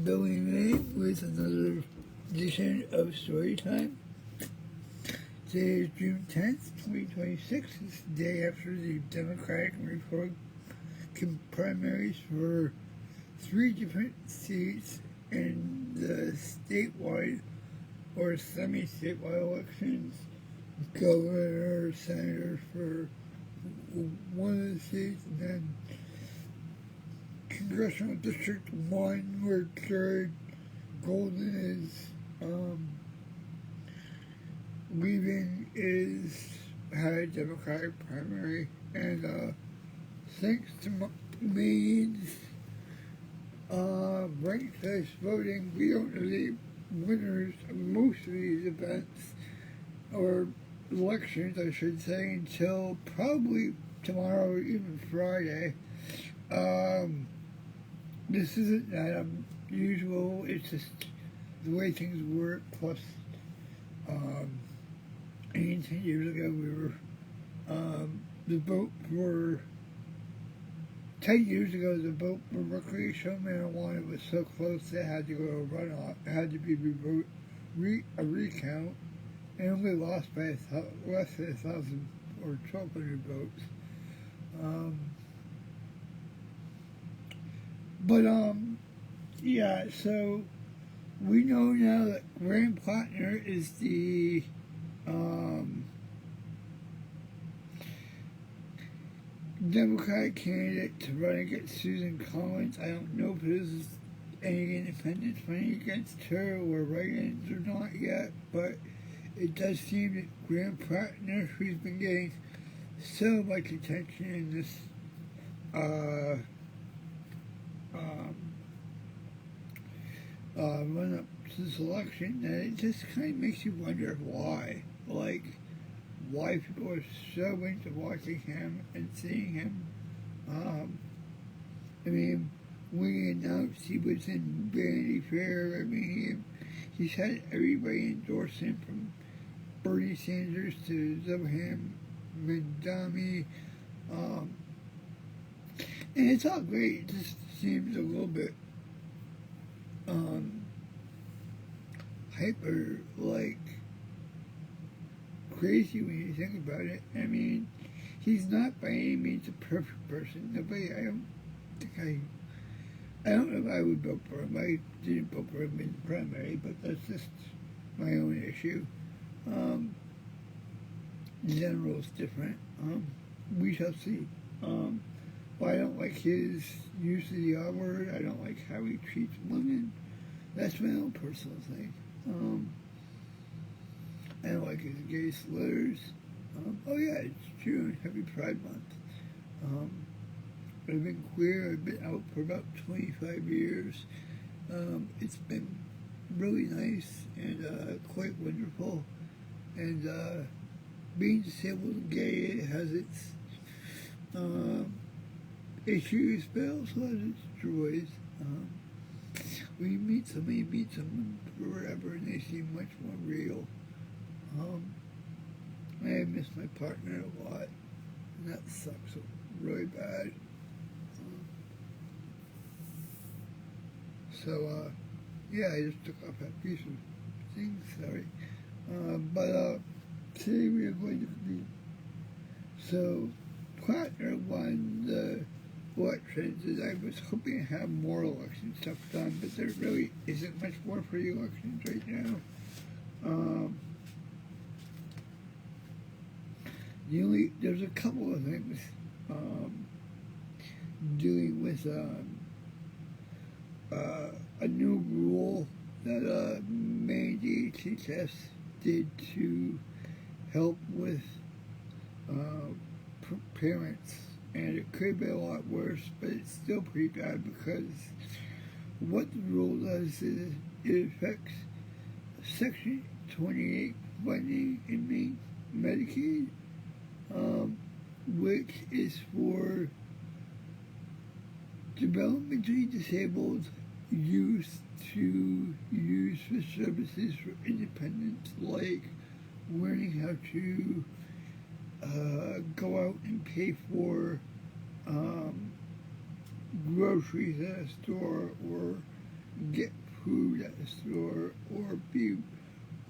Billy Maine with another edition of Storytime. Today is June 10th, 2026. It's the day after the Democratic and Republican primaries for 3 different seats in the statewide or semi-statewide elections. Governor, senator for one of the states, and then Congressional District 1, where Jared Golden is leaving, had a Democratic primary, and thanks to Maine's ranked choice voting, we don't know the winners of most of these events, or elections, I should say, until probably tomorrow or even Friday. This isn't that unusual, it's just the way things work, plus 18 years ago we were, the vote for, 10 years ago the vote for recreational marijuana was so close it had to go to a runoff, it had to be a recount, and only lost by less than 1,000 or 1,200 votes. Yeah, so we know now that Graham Platner is the Democratic candidate to run against Susan Collins. I don't know if there's any independents running against her or write-ins or not yet, but it does seem that Graham Platner, who's been getting so much attention in this run up to this election, that it just kind of makes you wonder why. Like, why people are so into watching him and seeing him. I mean, when he announced he was in Vanity Fair, I mean, he's had everybody endorse him, from Bernie Sanders to Zohan Mandami, and it's all great. It just seems a little bit hyper, like, crazy when you think about it. I mean, he's not by any means a perfect person. I don't know if I would vote for him. I didn't vote for him in the primary, but that's just my own issue. The general is different. We shall see. Well, I don't like his use of the R word. I don't like how he treats women. That's my own personal thing. I don't like his gay slurs. Oh yeah, it's June. Happy Pride Month. I've been queer. I've been out for about 25 years. It's been really nice and quite wonderful. And being disabled and gay, it has its issues, but also has its joys. When you meet someone forever, and they seem much more real. I miss my partner a lot, and that sucks really bad. Yeah, I just took off that piece of thing, sorry. Today we are going to be, so Platner won the elections, and I was hoping to have more election stuff done, but there really isn't much more for the elections right now. There's a couple of things dealing with a new rule that Maine DHHS did to help with parents, and it could be a lot worse, but it's still pretty bad, because what the rule does is it affects Section 28 funding in Maine Medicaid, which is for developmentally disabled youth to use for services for independence, like learning how to go out and pay for groceries at a store, or get food at the store or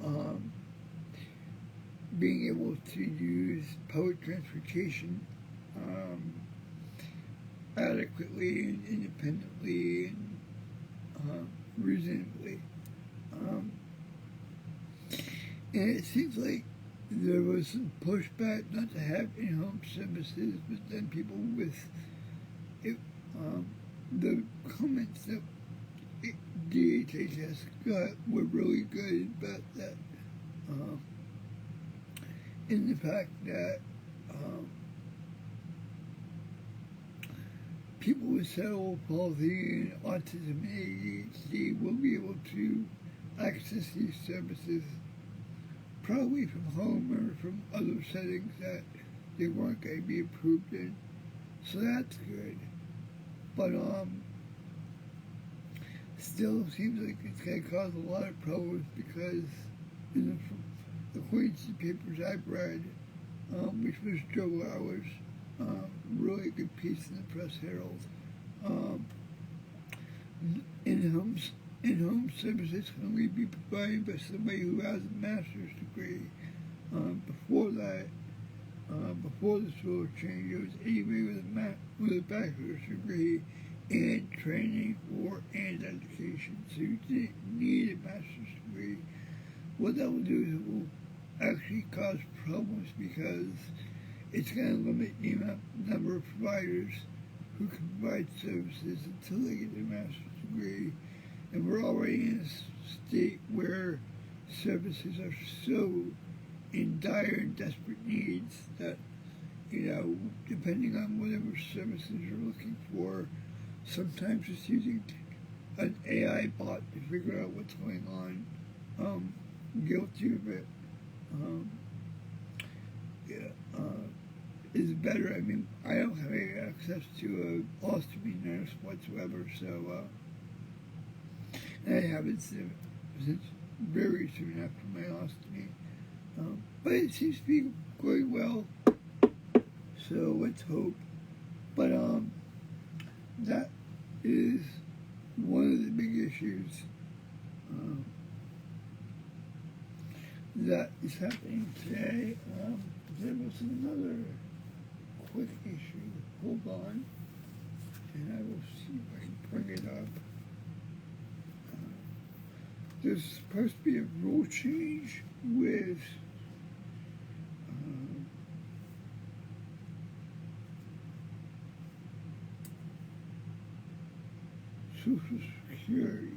um, being able to use public transportation adequately and independently and reasonably. And it seems like there was some pushback not to have in-home services, but then people with it, the comments that DHHS got were really good about that, in the fact that people with cerebral palsy and autism and ADHD will be able to access these services probably from home or from other settings that they weren't going to be approved in. So that's good. But still seems like it's going to cause a lot of problems because, according to the papers I've read, which was Joe Lauer's really good piece in the Press Herald, in-home services can only be provided by somebody who has a master's degree. Before that, before this rule change, it was anybody with a bachelor's degree and training and education. So you didn't need a master's degree. What that will do is it will actually cause problems because it's going to limit the number of providers who can provide services until they get their master's degree. And we're already in a state where services are so in dire and desperate needs that, depending on whatever services you're looking for, sometimes just using an AI bot to figure out what's going on, guilty of it, is better. I mean, I don't have any access to an ostomy nurse whatsoever, so, and I haven't since very soon after my ostomy. But it seems to be going well, so let's hope. But that is one of the big issues that is happening today. There was another quick issue. Hold on, and I will see if I can bring it up. There's supposed to be a rule change with Social Security.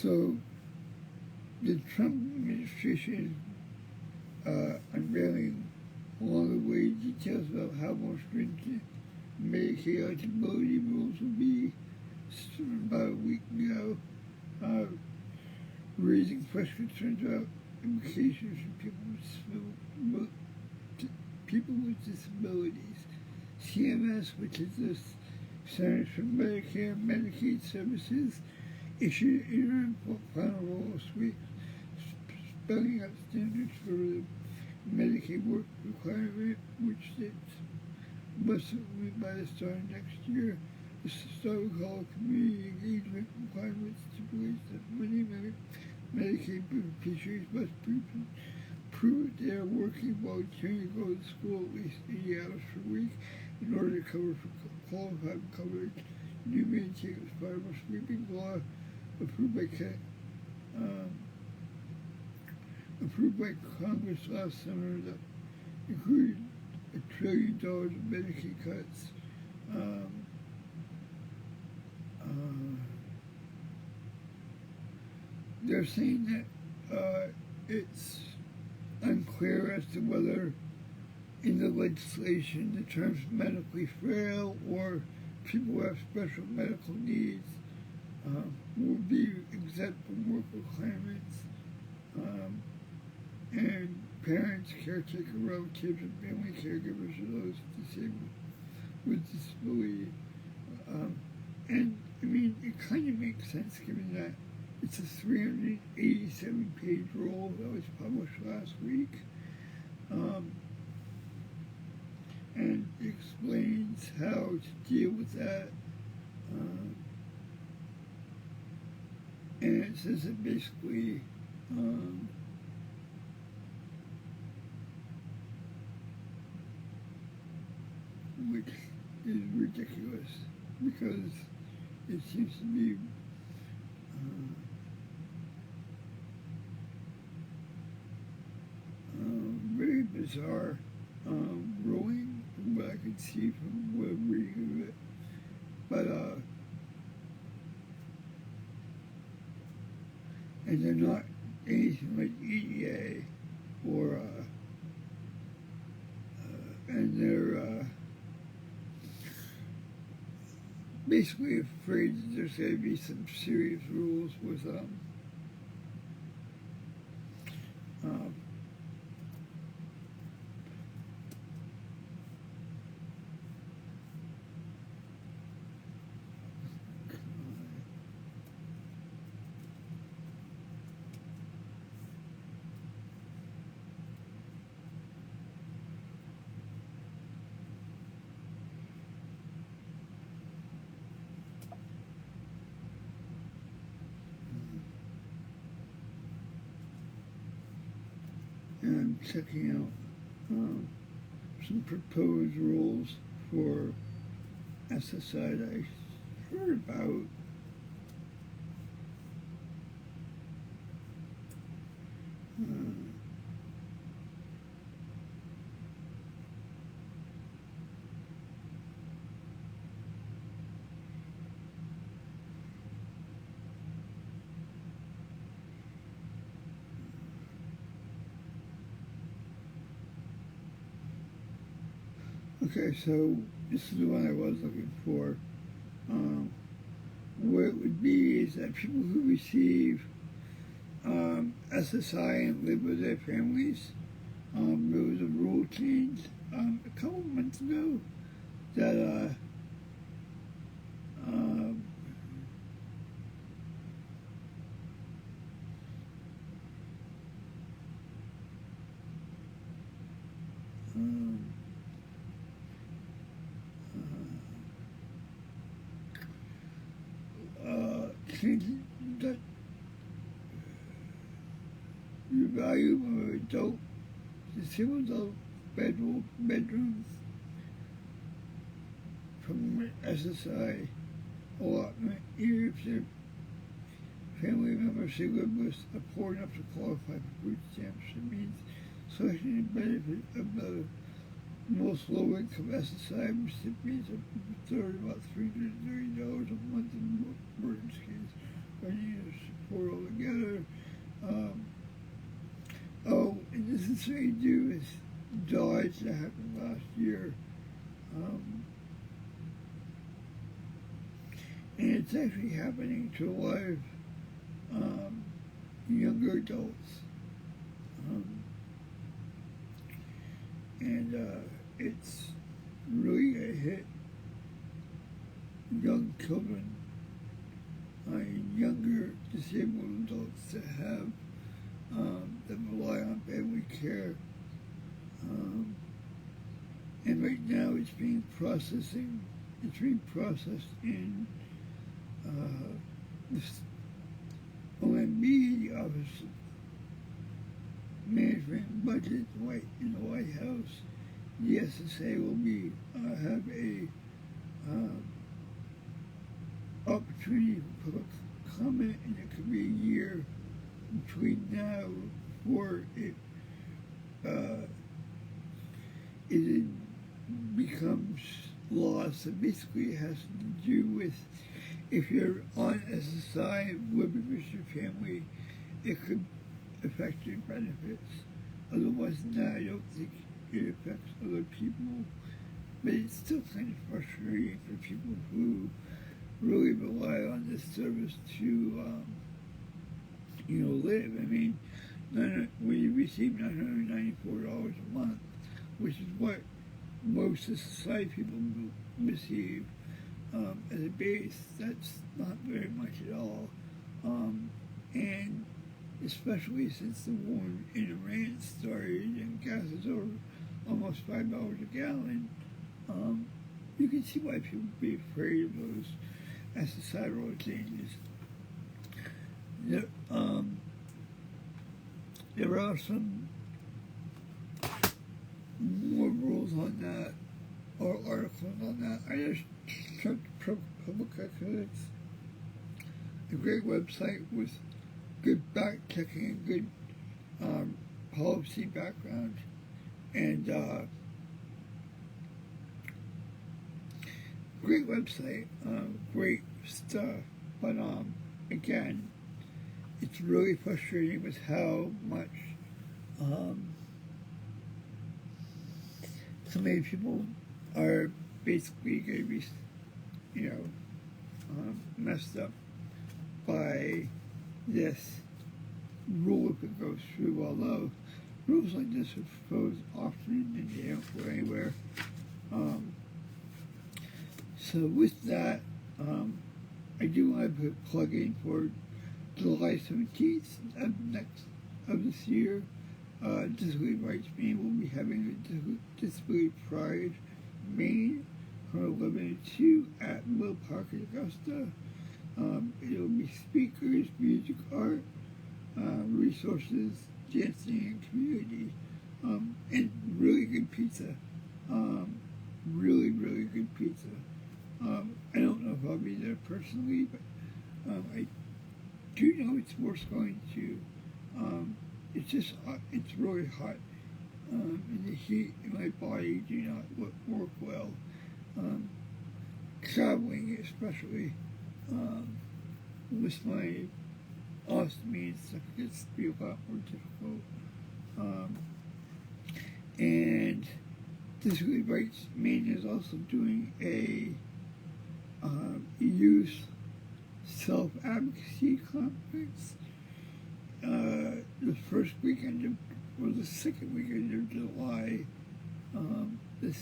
So the Trump administration is unveiling along the way details about how more stringent Medicaid eligibility rules will be about a week ago, raising fresh concerns about implications for people with disabilities. CMS, which is the Centers for Medicare and Medicaid Services, issued an interim final rule last week, spelling out standards for the Medicaid work requirement, which states must implement by the start of next year. The start we call community engagement requirements stipulates that many Medicaid beneficiaries must prove they are working while continuing to go to school at least 80 hours per week in order to cover for qualified coverage. New Medicaid was part of a sweeping law approved by um, approved by Congress last summer that included $1 trillion of Medicaid cuts. They're saying that it's unclear as to whether in the legislation the terms medically frail or people who have special medical needs will be exempt from work requirements, and parents, caretaker, relatives, and family caregivers of those disabled with disability. And I mean, it kind of makes sense given that it's a 387-page rule that was published last week, and explains how to deal with that. And it says that basically, which is ridiculous because it seems to be very bizarre ruling from what I could see from what I'm reading of it. But and they're not anything like EDA or and they're basically afraid that there's going to be some serious rules with and I'm checking out some proposed rules for SSI that I heard about. Okay, so this is the one I was looking for. What it would be is that people who receive SSI and live with their families, there was a rule change a couple months ago that changing that the value of adult disabled adult bedrooms from SSI allotment, even if their family members they live with are poor enough to qualify for food stamps. It means selecting the benefit of the most low-income SSI recipients of about $330 a month in emergency case running support altogether. And this is what you do is dodge that happened last year. And it's actually happening to a lot of younger adults. And it's really going to hit young children and younger disabled adults that have that rely on family care. And right now it's being processed in the OMB, the Office of Management and Budget in the White House. The SSA will be have a opportunity for public comment, and it could be a year between now before it becomes law. So basically it has to do with if you're on SSI living with your family, it could affect your benefits. Otherwise, no, I don't think it affects other people. But it's still kind of frustrating for people who really rely on this service to, live. I mean, when you receive $994 a month, which is what most of society people receive as a base, that's not very much at all. And especially since the war in Iran started and gas is over almost $5 a gallon, you can see why people would be afraid of those SSI rule changes. There are some more rules on that, or articles on that. I just checked Public Economics, a great website with good back-checking and good policy background, and great website, great stuff, but again, it's really frustrating with how much so many people are basically going to be, messed up by this rule if it goes through, although rules like this are proposed often and they don't go anywhere. So with that, I do want to put a plug in for July 17th of this year. Disability Rights Maine will be having a Disability Pride Maine from 11 to 2 at Mill Park in Augusta. It'll be speakers, music, art, resources, dancing, and community, and really good pizza. Really, really good pizza. I don't know if I'll be there personally, but I do know it's worth going to. It's really hot, and the heat in my body do not work well. Traveling, especially with my ostomy and stuff, gets to be a lot more difficult. And Disability Rights Maine is also doing a youth self-advocacy conference the first weekend or the second weekend of July, this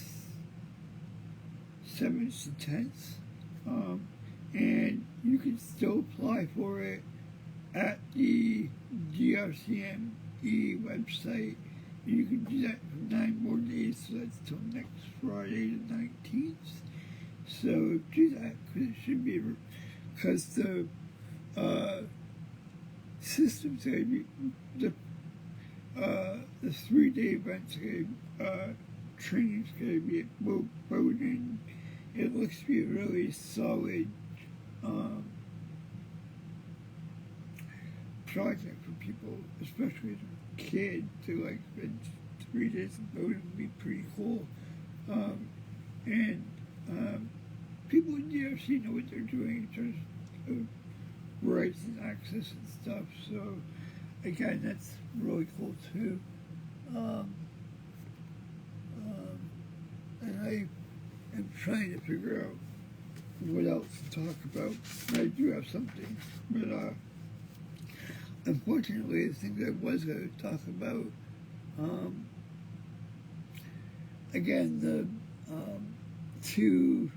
7th to 10th, and you can still apply for it at the DRCME website. You can do that for 9 more days, so that's till next Friday the 19th. So do that, because it should be, because the system's going to be, the 3-day event's going to, training's going to be at Bowdoin. It looks to be a really solid project for people, especially as a kid, to like spend 3 days in Bowdoin would be pretty cool. And people in DRC know what they're doing in terms of rights and access and stuff. So again, that's really cool too. And I am trying to figure out what else to talk about. I do have something, but unfortunately, the things I was going to talk about, again, the two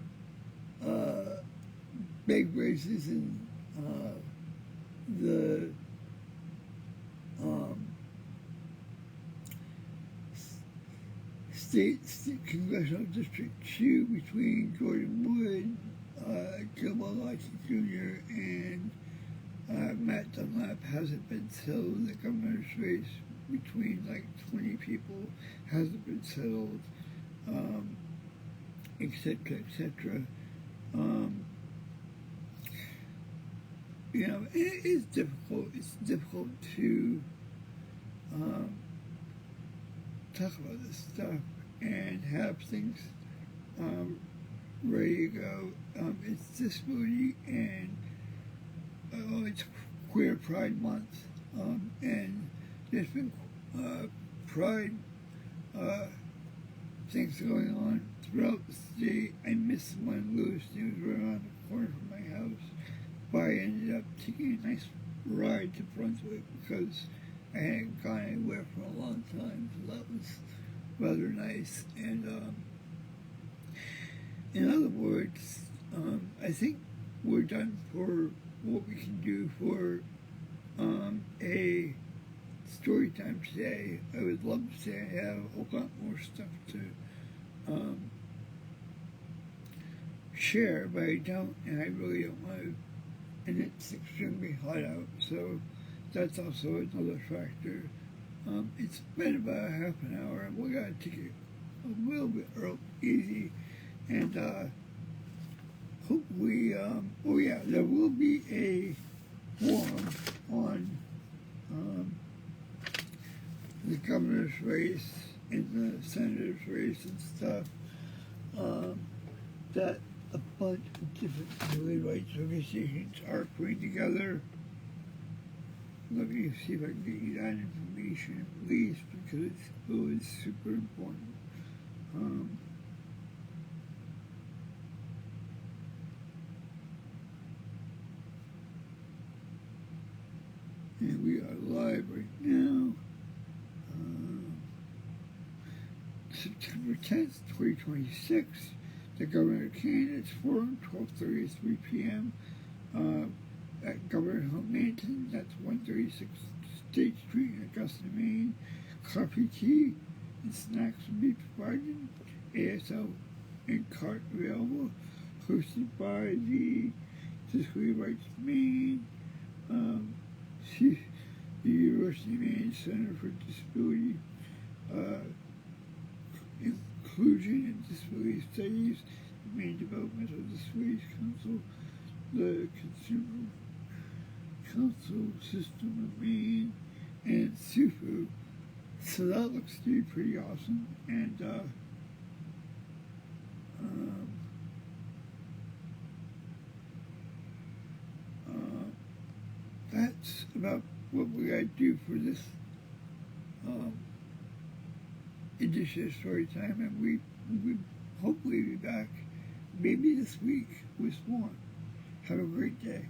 big races in the state congressional district 2 between Jordan Wood, Gilmore Lockheed Jr., and Matt Dunlap hasn't been settled. The governor's race between like 20 people hasn't been settled, etc., etc. it is difficult. It's difficult to talk about this stuff and have things ready to go. It's disability, and it's Queer Pride Month, and there's been Pride things going on throughout the state. I missed one of those things right around the corner from my house, but I ended up taking a nice ride to Brunswick because I hadn't gone anywhere for a long time, so that was rather nice. And in other words, I think we're done for what we can do for a story time today. I would love to say I have a lot more stuff to share, but I don't, and I really don't want to, and it's extremely hot out, so that's also another factor. It's been about a half an hour, and we gotta take it a little bit easy, and hopefully, oh yeah, there will be a forum on the governor's race and the senator's race and stuff, that a bunch of different civil rights organizations are putting together. Let me see if I can get you that information at least, because it's really super important. And we are live right now. September 10th, 2026, the Governor Candidates Forum, 12:30 to 3 p.m. At Governor Manton, that's 136 State Street in Augusta, Maine. Coffee, tea, and snacks will be provided. ASL and cart available. Hosted by the Disability Rights Maine, the University of Maine Center for Disability Inclusion and Disability Studies, the Maine Developmental Disabilities Council, the Consumer Council System of Maine, and thew. So that looks to be pretty awesome, and that's about what we gotta do for this edition of Storytime, and we hopefully be back maybe this week with more. Have a great day.